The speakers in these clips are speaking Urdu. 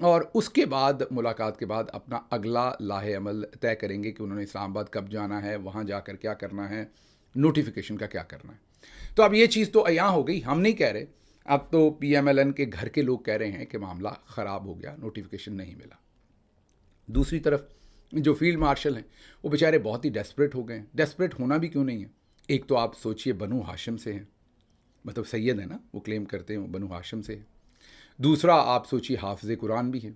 اور اس کے بعد ملاقات کے بعد اپنا اگلا لاہ عمل طے کریں گے کہ انہوں نے اسلام آباد کب جانا ہے، وہاں جا کر کیا کرنا ہے، نوٹیفیکیشن کا کیا کرنا ہے۔ تو اب یہ چیز تو عیاں ہو گئی، ہم نہیں کہہ رہے، اب تو پی ایم ایل این کے گھر کے لوگ کہہ رہے ہیں کہ معاملہ خراب ہو گیا، نوٹیفیکیشن نہیں ملا۔ دوسری طرف جو فیلڈ مارشل ہیں وہ بیچارے بہت ہی ڈیسپریٹ ہو گئے ہیں۔ ڈیسپریٹ ہونا بھی کیوں نہیں ہے، ایک تو آپ سوچئے بنو ہاشم سے ہیں، مطلب سید ہے نا، وہ کلیم کرتے ہیں وہ بنو ہاشم سے ہے۔ دوسرا آپ سوچئے حافظ قرآن بھی ہیں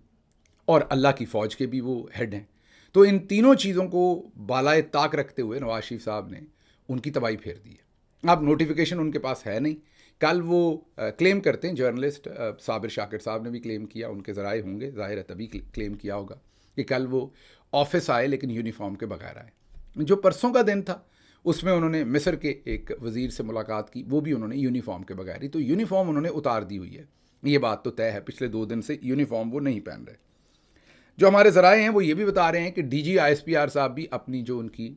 اور اللہ کی فوج کے بھی وہ ہیڈ ہیں۔ تو ان تینوں چیزوں کو بالائے طاق رکھتے ہوئے نواز شریف صاحب نے ان کی تباہی پھیر دی ہے۔ اب نوٹیفیکیشن ان کے پاس ہے نہیں۔ کل وہ کلیم کرتے ہیں، جرنلسٹ صابر شاکر صاحب نے بھی کلیم کیا، ان کے ذرائع ہوں گے، ظاہر ہے تبھی کلیم کیا ہوگا کہ کل وہ آفس آئے لیکن یونیفارم کے بغیر آئے۔ جو پرسوں کا دن تھا اس میں انہوں نے مصر کے ایک وزیر سے ملاقات کی، وہ بھی انہوں نے یونیفارم کے بغیر ہی، تو یونیفارم انہوں نے اتار دی ہوئی ہے، یہ بات تو طے ہے، پچھلے 2 دن سے یونیفارم وہ نہیں پہن رہے۔ جو ہمارے ذرائع ہیں وہ یہ بھی بتا رہے ہیں کہ D G I S P R صاحب بھی اپنی جو ان کی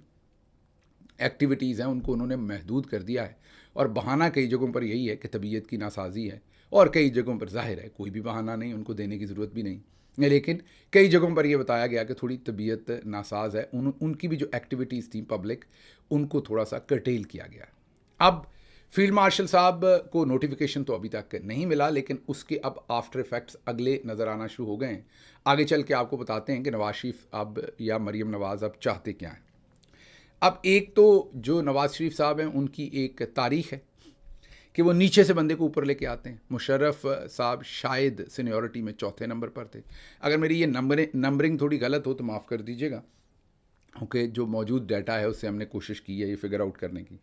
ایکٹیویٹیز ہیں ان کو انہوں نے محدود کر دیا ہے، اور بہانہ کئی جگہوں پر یہی ہے کہ طبیعت کی ناسازی ہے، اور کئی جگہوں پر ظاہر ہے کوئی بھی بہانہ نہیں، ان کو دینے کی ضرورت بھی نہیں، لیکن کئی جگہوں پر یہ بتایا گیا کہ تھوڑی طبیعت ناساز ہے، ان کی بھی جو ایکٹیویٹیز تھیں پبلک، ان کو تھوڑا سا کرٹیل کیا گیا۔ اب فیلڈ مارشل صاحب کو نوٹیفیکیشن تو ابھی تک نہیں ملا، لیکن اس کے اب آفٹر ایفیکٹس اگلے نظر آنا شروع ہو گئے ہیں۔ آگے چل کے آپ کو بتاتے ہیں کہ نواز شریف اب یا مریم نواز اب چاہتے کیا ہیں۔ اب ایک تو جو نواز شریف صاحب ہیں ان کی ایک تاریخ ہے کہ وہ نیچے سے بندے کو اوپر لے کے آتے ہیں۔ مشرف صاحب شاید سینیورٹی میں 4تھے نمبر پر تھے، اگر میری یہ نمبرنگ تھوڑی غلط ہو تو معاف کر دیجیے گا، کیونکہ جو موجود ڈیٹا ہے اس سے ہم نے کوشش کی ہے یہ فگر آؤٹ کرنے کی۔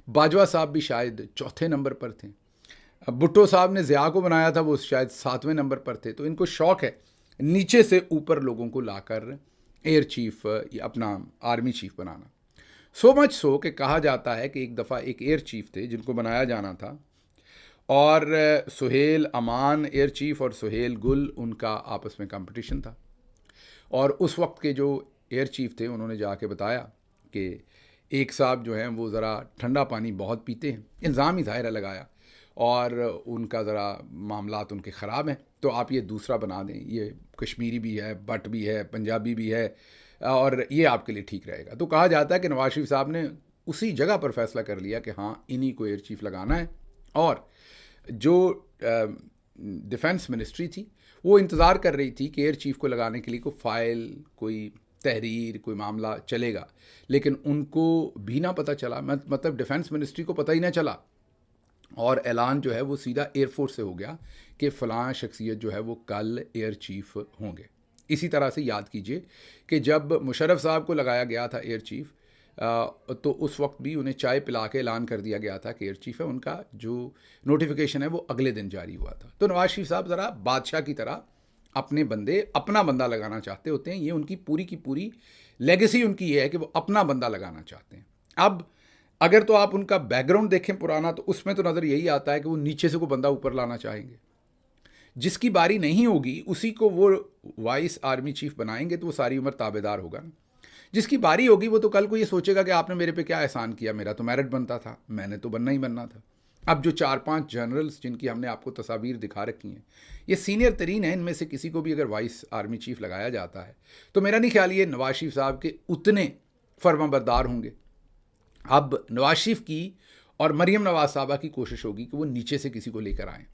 باجوہ صاحب بھی شاید 4تھے نمبر پر تھے۔ بھٹو صاحب نے ضیاء کو بنایا تھا، وہ شاید 7ویں نمبر پر تھے۔ تو ان کو شوق ہے نیچے سے اوپر لوگوں کو لا کر ایئر چیف یا اپنا آرمی چیف بنانا۔ سو مچ سو کہ کہا جاتا ہے کہ ایک دفعہ ایک ایئر چیف تھے جن کو بنایا جانا تھا، اور سہیل امان ایئر چیف اور سہیل گل ان کا آپس میں کمپٹیشن تھا، اور اس وقت کے جو ایئر چیف تھے انہوں نے جا کے بتایا کہ ایک صاحب جو ہیں وہ ذرا ٹھنڈا پانی بہت پیتے ہیں، الزام ہی ظاہر لگایا، اور ان کا ذرا معاملات ان کے خراب ہیں، تو آپ یہ دوسرا بنا دیں، یہ کشمیری بھی ہے، بٹ بھی ہے، پنجابی بھی ہے، اور یہ آپ کے لیے ٹھیک رہے گا۔ تو کہا جاتا ہے کہ نواز شریف صاحب نے اسی جگہ پر فیصلہ کر لیا کہ ہاں انہی کو ایئر چیف لگانا ہے، اور جو ڈیفنس منسٹری تھی وہ انتظار کر رہی تھی کہ ایئر چیف کو لگانے کے لیے کوئی فائل، کوئی تحریر، کوئی معاملہ چلے گا، لیکن ان کو بھی نہ پتہ چلا، مطلب ڈیفنس منسٹری کو پتہ ہی نہ چلا، اور اعلان جو ہے وہ سیدھا ایئر فورس سے ہو گیا کہ فلاں شخصیت جو ہے وہ کل ایئر چیف ہوں گے۔ اسی طرح سے یاد کیجئے کہ جب مشرف صاحب کو لگایا گیا تھا ایئر چیف، تو اس وقت بھی انہیں چائے پلا کے اعلان کر دیا گیا تھا کہ ایئر چیف ہے، ان کا جو نوٹیفیکیشن ہے وہ اگلے دن جاری ہوا تھا۔ تو نواز شریف صاحب ذرا بادشاہ کی طرح اپنے اپنا بندہ لگانا چاہتے ہوتے ہیں، یہ ان کی پوری لیگیسی ان کی یہ ہے کہ وہ اپنا بندہ لگانا چاہتے ہیں۔ اب اگر تو آپ ان کا بیک گراؤنڈ دیکھیں پرانا، تو اس میں تو نظر یہی آتا ہے کہ وہ نیچے سے کوئی بندہ اوپر لانا چاہیں گے، جس کی باری نہیں ہوگی اسی کو وہ وائس آرمی چیف بنائیں گے، تو وہ ساری عمر تابع دار ہوگا نا۔ جس کی باری ہوگی وہ تو کل کو یہ سوچے گا کہ آپ نے میرے پہ کیا احسان کیا، میرا تو میرٹ بنتا تھا، میں نے تو بننا ہی بننا تھا۔ اب جو 4-5 جنرلز جن کی ہم نے آپ کو تصاویر دکھا رکھی ہیں، یہ سینئر ترین ہیں، ان میں سے کسی کو بھی اگر وائس آرمی چیف لگایا جاتا ہے تو میرا نہیں خیال یہ نواز شریف صاحب کے اتنے فرما بردار ہوں گے۔ اب نواز شریف کی اور مریم نواز صاحبہ کی کوشش ہوگی کہ وہ نیچے سے کسی کو لے کر آئیں،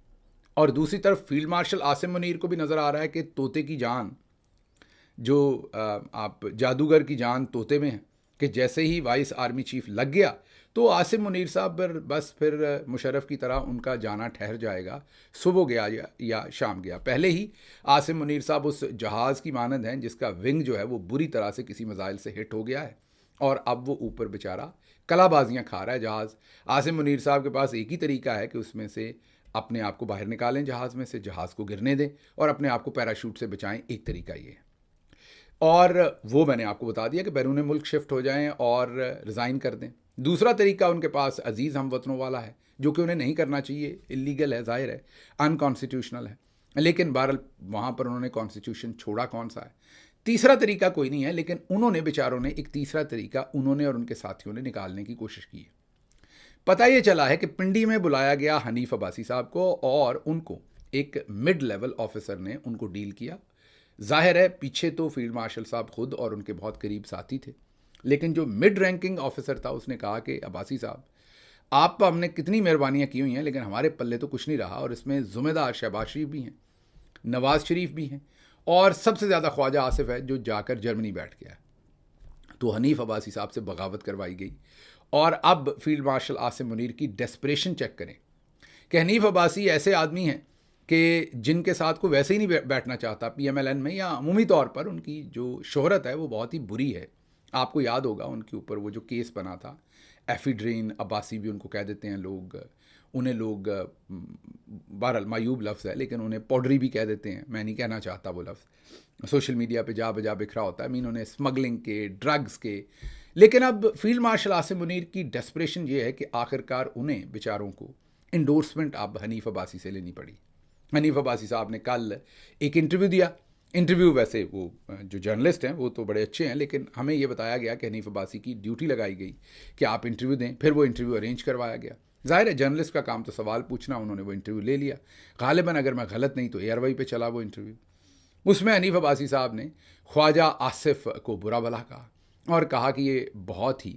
اور دوسری طرف فیلڈ مارشل عاصم منیر کو بھی نظر آ رہا ہے کہ طوطے کی جان، جو آپ جادوگر کی جان طوطے میں ہے، کہ جیسے ہی وائس آرمی چیف لگ گیا تو عاصم منیر صاحب پر بس پھر مشرف کی طرح ان کا جانا ٹھہر جائے گا، صبح گیا یا شام گیا۔ پہلے ہی عاصم منیر صاحب اس جہاز کی مانند ہیں جس کا ونگ جو ہے وہ بری طرح سے کسی میزائل سے ہٹ ہو گیا ہے، اور اب وہ اوپر بیچارہ کلا بازیاں کھا رہا ہے جہاز۔ عاصم منیر صاحب کے پاس ایک ہی طریقہ ہے کہ اس میں سے اپنے آپ کو باہر نکالیں، جہاز میں سے جہاز کو گرنے دیں اور اپنے آپ کو پیراشوٹ سے بچائیں، ایک طریقہ یہ ہے، اور وہ میں نے آپ کو بتا دیا کہ بیرون ملک شفٹ ہو جائیں اور ریزائن کر دیں۔ دوسرا طریقہ ان کے پاس عزیز ہم وطنوں والا ہے، جو کہ انہیں نہیں کرنا چاہیے، اللیگل ہے، ظاہر ہے، ان کانسٹیٹیوشنل ہے، لیکن بہرحال وہاں پر انہوں نے کانسٹیٹیوشن چھوڑا کون سا ہے۔ تیسرا طریقہ کوئی نہیں ہے، لیکن انہوں نے بیچاروں نے ایک تیسرا طریقہ انہوں نے اور ان کے ساتھیوں نے نکالنے کی کوشش کی ہے۔ پتہ یہ چلا ہے کہ پنڈی میں بلایا گیا حنیف عباسی صاحب کو، اور ان کو ایک مڈ لیول آفیسر نے ان کو ڈیل کیا. ظاہر ہے پیچھے تو فیلڈ مارشل صاحب خود اور ان کے بہت قریب ساتھی تھے, لیکن جو مڈ رینکنگ آفیسر تھا اس نے کہا کہ عباسی صاحب آپ پر ہم نے کتنی مہربانیاں کی ہوئی ہیں, لیکن ہمارے پلے تو کچھ نہیں رہا, اور اس میں ذمہ دار شہباز شریف بھی ہیں, نواز شریف بھی ہیں, اور سب سے زیادہ خواجہ آصف ہے جو جا کر جرمنی بیٹھ گیا. تو حنیف عباسی صاحب سے بغاوت کروائی گئی. اور اب فیلڈ مارشل عاصم منیر کی ڈیسپریشن چیک کریں کہ حنیف عباسی ایسے آدمی ہیں کہ جن کے ساتھ کوئی ویسے ہی نہیں بیٹھنا چاہتا پی ایم ایل این میں, یا عمومی طور پر ان کی جو شہرت ہے وہ بہت ہی بری ہے. آپ کو یاد ہوگا ان کے اوپر وہ جو کیس بنا تھا, ایفیڈرین عباسی بھی ان کو کہہ دیتے ہیں لوگ, انہیں لوگ بہرحال مایوب لفظ ہے لیکن انہیں پاؤڈری بھی کہہ دیتے ہیں, میں نہیں کہنا چاہتا وہ لفظ, سوشل میڈیا پہ جا بجا بکھرا ہوتا ہے, انہیں اسمگلنگ کے, ڈرگز کے. لیکن اب فیلڈ مارشل عاصم منیر کی ڈیسپریشن یہ ہے کہ آخرکار انہیں بیچاروں کو انڈورسمنٹ اب حنیف عباسی سے لینی پڑی. حنیف عباسی صاحب نے کل ایک انٹرویو دیا. انٹرویو ویسے وہ جو جرنلسٹ ہیں وہ تو بڑے اچھے ہیں, لیکن ہمیں یہ بتایا گیا کہ حنیف عباسی کی ڈیوٹی لگائی گئی کہ آپ انٹرویو دیں. پھر وہ انٹرویو ارینج کروایا گیا. ظاہر ہے جرنلسٹ کا کام تو سوال پوچھنا, انہوں نے وہ انٹرویو لے لیا. غالباً اگر میں غلط نہیں تو ایئر وائی پہ چلا وہ انٹرویو. اس میں حنیف عباسی صاحب نے خواجہ آصف کو برا بھلا کہا اور کہا کہ یہ بہت ہی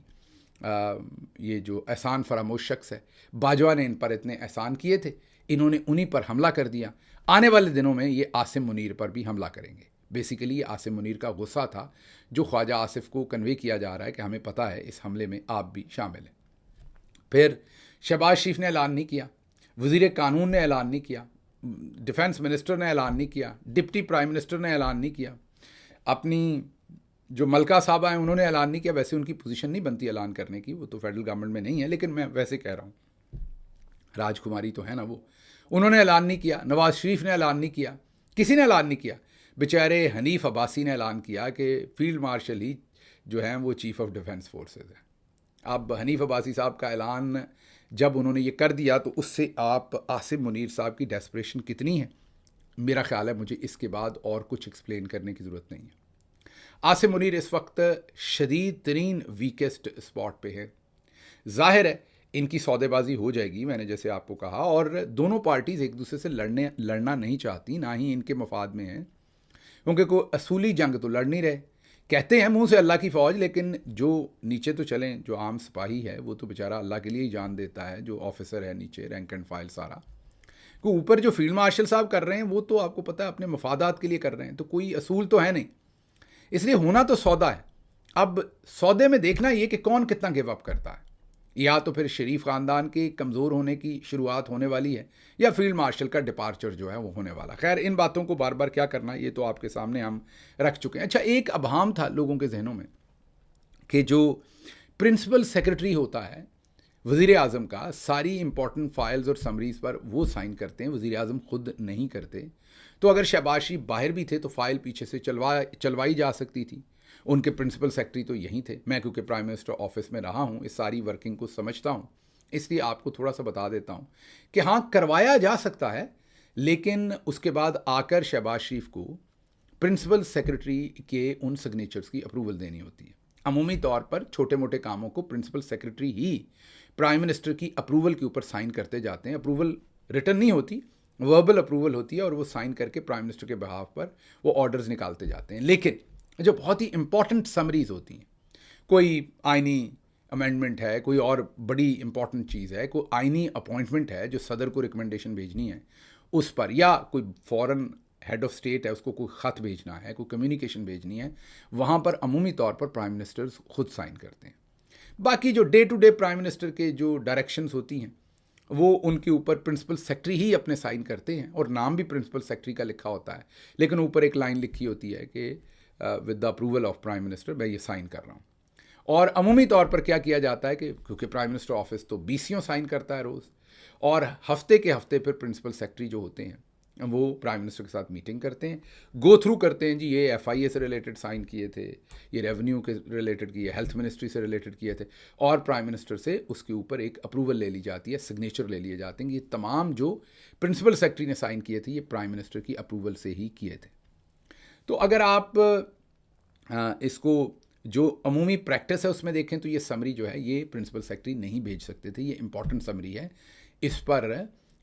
یہ جو احسان فراموش شخص ہے, باجوہ نے ان پر اتنے احسان کیے تھے, انہوں نے انہی پر حملہ کر دیا, آنے والے دنوں میں یہ عاصم منیر پر بھی حملہ کریں گے. بیسیکلی یہ عاصم منیر کا غصہ تھا جو خواجہ آصف کو کنوے کیا جا رہا ہے کہ ہمیں پتہ ہے اس حملے میں آپ بھی شامل ہیں. پھر شہباز شریف نے اعلان نہیں کیا, وزیر قانون نے اعلان نہیں کیا, ڈیفنس منسٹر نے اعلان نہیں کیا, ڈپٹی پرائم منسٹر نے اعلان نہیں کیا, اپنی جو ملکہ صاحبہ ہیں انہوں نے اعلان نہیں کیا. ویسے ان کی پوزیشن نہیں بنتی اعلان کرنے کی, وہ تو فیڈرل گورنمنٹ میں نہیں ہے, لیکن میں ویسے کہہ رہا ہوں, راج کماری تو ہے نا وہ, انہوں نے اعلان نہیں کیا. نواز شریف نے اعلان نہیں کیا, کسی نے اعلان نہیں کیا. بیچارے حنیف عباسی نے اعلان کیا کہ فیلڈ مارشل ہی جو ہیں وہ چیف آف ڈیفنس فورسز ہیں. اب حنیف عباسی صاحب کا اعلان جب انہوں نے یہ کر دیا تو اس سے آپ عاصم منیر صاحب کی ڈیسپریشن کتنی ہے, میرا خیال ہے مجھے اس کے بعد اور کچھ ایکسپلین کرنے کی ضرورت نہیں ہے. عاصم منیر اس وقت شدید ترین ویکسٹ اسپاٹ پہ ہے. ظاہر ہے ان کی سودے بازی ہو جائے گی, میں نے جیسے آپ کو کہا, اور دونوں پارٹیز ایک دوسرے سے لڑنا نہیں چاہتی, نہ ہی ان کے مفاد میں ہیں, کیونکہ کوئی اصولی جنگ تو لڑ نہیں رہے. کہتے ہیں منہ سے اللہ کی فوج, لیکن جو نیچے تو چلیں, جو عام سپاہی ہے وہ تو بیچارہ اللہ کے لیے ہی جان دیتا ہے, جو آفیسر ہے نیچے رینک اینڈ فائل سارا. کو اوپر جو فیلڈ مارشل صاحب کر رہے ہیں وہ تو آپ کو پتہ ہے اپنے مفادات کے لیے کر رہے ہیں, تو کوئی اصول تو ہے نہیں, اس لیے ہونا تو سودا ہے. اب سودے میں دیکھنا یہ کہ کون کتنا گیو اپ کرتا ہے, یا تو پھر شریف خاندان کے کمزور ہونے کی شروعات ہونے والی ہے, یا فیلڈ مارشل کا ڈپارچر جو ہے وہ ہونے والا. خیر ان باتوں کو بار بار کیا کرنا, یہ تو آپ کے سامنے ہم رکھ چکے ہیں. اچھا, ایک ابہام تھا لوگوں کے ذہنوں میں کہ جو پرنسپل سیکرٹری ہوتا ہے وزیر اعظم کا, ساری امپورٹنٹ فائلز اور سمریز پر وہ سائن کرتے ہیں, وزیر اعظم خود نہیں کرتے. تو اگر شہباز شریف باہر بھی تھے تو فائل پیچھے سے چلوائی جا سکتی تھی. ان کے پرنسپل سیکرٹری تو یہیں تھے. میں کیونکہ پرائم منسٹر آفس میں رہا ہوں, اس ساری ورکنگ کو سمجھتا ہوں, اس لیے آپ کو تھوڑا سا بتا دیتا ہوں کہ ہاں کروایا جا سکتا ہے, لیکن اس کے بعد آ کر شہباز شریف کو پرنسپل سیکرٹری کے ان سگنیچرز کی اپروول دینی ہوتی ہے. عمومی طور پر چھوٹے موٹے کاموں کو پرنسپل سیکرٹری ہی پرائم منسٹر کی اپروول کے اوپر سائن کرتے جاتے ہیں. اپروول ریٹن نہیں ہوتی, وربل اپروول ہوتی ہے, اور وہ سائن کر کے پرائم منسٹر کے بہاف پر وہ آرڈرز نکالتے جاتے ہیں. لیکن جو بہت ہی امپورٹنٹ سمریز ہوتی ہیں, کوئی آئینی امینڈمنٹ ہے, کوئی اور بڑی امپورٹنٹ چیز ہے, کوئی آئینی اپوائنٹمنٹ ہے جو صدر کو ریکمنڈیشن بھیجنی ہے اس پر, یا کوئی فورن ہیڈ آف اسٹیٹ ہے اس کو کوئی خط بھیجنا ہے, کوئی کمیونیکیشن بھیجنی ہے, وہاں پر عمومی طور پر پرائم منسٹرز خود سائن کرتے ہیں. باقی جو day to day prime minister کے جو ڈائریکشنز ہوتی ہیں وہ ان کے اوپر پرنسپل سیکرٹری ہی اپنے سائن کرتے ہیں, اور نام بھی پرنسپل سیکرٹری کا لکھا ہوتا ہے, لیکن اوپر ایک لائن لکھی ہوتی ہے کہ with the approval of prime minister میں یہ سائن کر رہا ہوں. اور عمومی طور پر کیا جاتا ہے کہ کیونکہ پرائم منسٹر آفس تو 20 سائن کرتا ہے روز, اور ہفتے کے ہفتے پھر پرنسپل سیکرٹری جو ہوتے ہیں وہ پرائم منسٹر کے ساتھ میٹنگ کرتے ہیں, گو تھرو کرتے ہیں, جی یہ ایف آئی اے سے ریلیٹڈ سائن کیے تھے, یہ ریونیو کے ریلیٹڈ کیے, ہیلتھ منسٹری سے ریلیٹڈ کیے تھے, اور پرائم منسٹر سے اس کے اوپر ایک اپروول لے لی جاتی ہے, سگنیچر لے لیے جاتے ہیں. یہ تمام جو پرنسپل سیکرٹری نے سائن کیے تھے یہ پرائم منسٹر کی اپروول سے ہی کیے تھے. تو اگر آپ اس کو جو عمومی پریکٹس ہے اس میں دیکھیں تو یہ سمری جو ہے یہ پرنسپل سیکرٹری نہیں بھیج سکتے تھے, یہ امپورٹنٹ سمری ہے, اس پر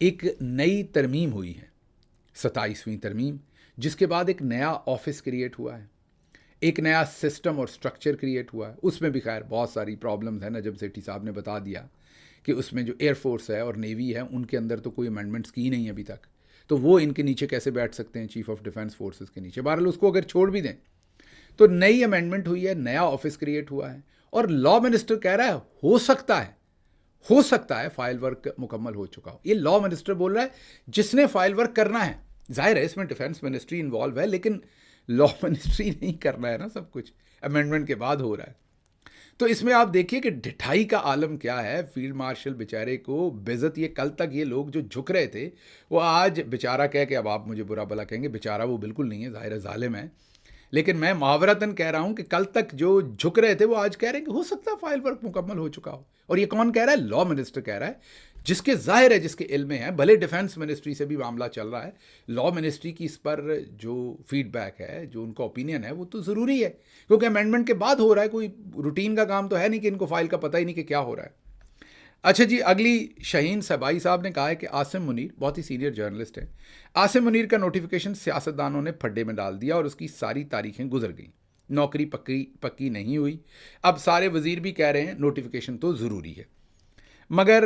ایک نئی ترمیم ہوئی ہے 27ویں ترمیم، جس کے بعد ایک نیا آفس کریٹ ہوا ہے، ایک نیا سسٹم اور سٹرکچر کریٹ ہوا ہے. اس میں بھی خیر بہت ساری پرابلمز ہیں. نجم سیٹھی صاحب نے بتا دیا کہ اس میں جو ایئر فورس ہے اور نیوی ہے ان کے اندر تو کوئی امینڈمنٹس کی نہیں ابھی تک، تو وہ ان کے نیچے کیسے بیٹھ سکتے ہیں چیف آف ڈیفینس فورسز کے نیچے. بہرحال اس کو اگر چھوڑ بھی دیں تو نئی امینڈمنٹ ہوئی ہے، نیا آفس کریٹ ہوا ہے، اور لا منسٹر کہہ رہا ہے ہو سکتا ہے فائل ورک مکمل ہو چکا ہو. یہ لا منسٹر بول رہا ہے جس نے فائل ورک کرنا ہے. ظاہر ہے اس میں ڈیفینس منسٹری انوالو ہے، لیکن لا منسٹری نہیں کرنا ہے نا سب کچھ، امینڈمنٹ کے بعد ہو رہا ہے. تو اس میں آپ دیکھیے کہ ڈٹھائی کا عالم کیا ہے. فیلڈ مارشل بیچارے کو بےزت، یہ کل تک یہ لوگ جو جھک رہے تھے وہ آج بیچارہ کہہ کے، اب آپ مجھے برا بلا کہیں گے، بیچارہ وہ بالکل نہیں ہے، ظاہر ظالم ہے، لیکن میں محاورتاً کہہ رہا ہوں کہ کل تک جو جھک رہے تھے وہ آج کہہ رہے ہیں کہ ہو سکتا ہے فائل ورک مکمل ہو چکا ہو. اور یہ کون کہہ رہا ہے؟ لا منسٹر کہہ رہا ہے، جس کے ظاہر ہے، جس کے علم میں ہے. بھلے ڈیفینس منسٹری سے بھی معاملہ چل رہا ہے، لا منسٹری کی اس پر جو فیڈ بیک ہے، جو ان کا اوپینین ہے، وہ تو ضروری ہے کیونکہ امینڈمنٹ کے بعد ہو رہا ہے. کوئی روٹین کا کام تو ہے نہیں کہ ان کو فائل کا پتہ ہی نہیں کہ کیا ہو رہا ہے. اچھا جی، اگلی شاہین صبائی صاحب نے کہا ہے کہ عاصم منیر بہت ہی سینئر جرنلسٹ ہیں. عاصم منیر کا نوٹیفیکیشن سیاستدانوں نے پھڈے میں ڈال دیا اور اس کی ساری تاریخیں گزر گئیں. نوکری پکی نہیں ہوئی. اب سارے وزیر بھی کہہ رہے ہیں نوٹیفیکیشن تو ضروری ہے، مگر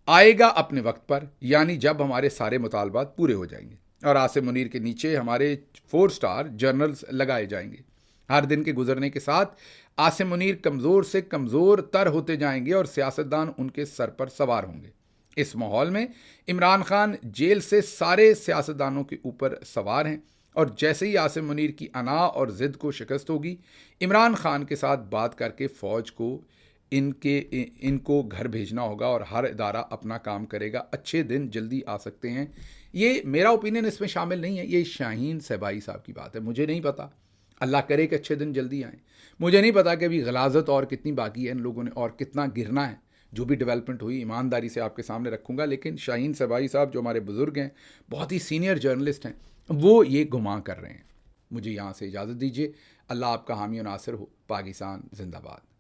آئے گا اپنے وقت پر، یعنی جب ہمارے سارے مطالبات پورے ہو جائیں گے اور عاصم منیر کے نیچے ہمارے 4 سٹار جنرلز لگائے جائیں گے. ہر دن کے گزرنے کے ساتھ عاصم منیر کمزور سے کمزور تر ہوتے جائیں گے اور سیاستدان ان کے سر پر سوار ہوں گے. اس ماحول میں عمران خان جیل سے سارے سیاستدانوں کے اوپر سوار ہیں، اور جیسے ہی عاصم منیر کی انا اور ضد کو شکست ہوگی، عمران خان کے ساتھ بات کر کے فوج کو ان کو گھر بھیجنا ہوگا اور ہر ادارہ اپنا کام کرے گا. اچھے دن جلدی آ سکتے ہیں. یہ میرا اوپینین اس میں شامل نہیں ہے، یہ شاہین صبائی صاحب کی بات ہے. مجھے نہیں پتا، اللہ کرے کہ اچھے دن جلدی آئیں. مجھے نہیں پتا کہ ابھی غلاظت اور کتنی باقی ہے ان لوگوں نے اور کتنا گرنا ہے. جو بھی ڈیولپمنٹ ہوئی ایمانداری سے آپ کے سامنے رکھوں گا، لیکن شاہین صبائی صاحب جو ہمارے بزرگ ہیں، بہت ہی سینئر جرنلسٹ ہیں، وہ یہ گمان کر رہے ہیں. مجھے یہاں سے اجازت دیجیے. اللہ آپ کا حامی و ناصر ہو. پاکستان زندہ باد.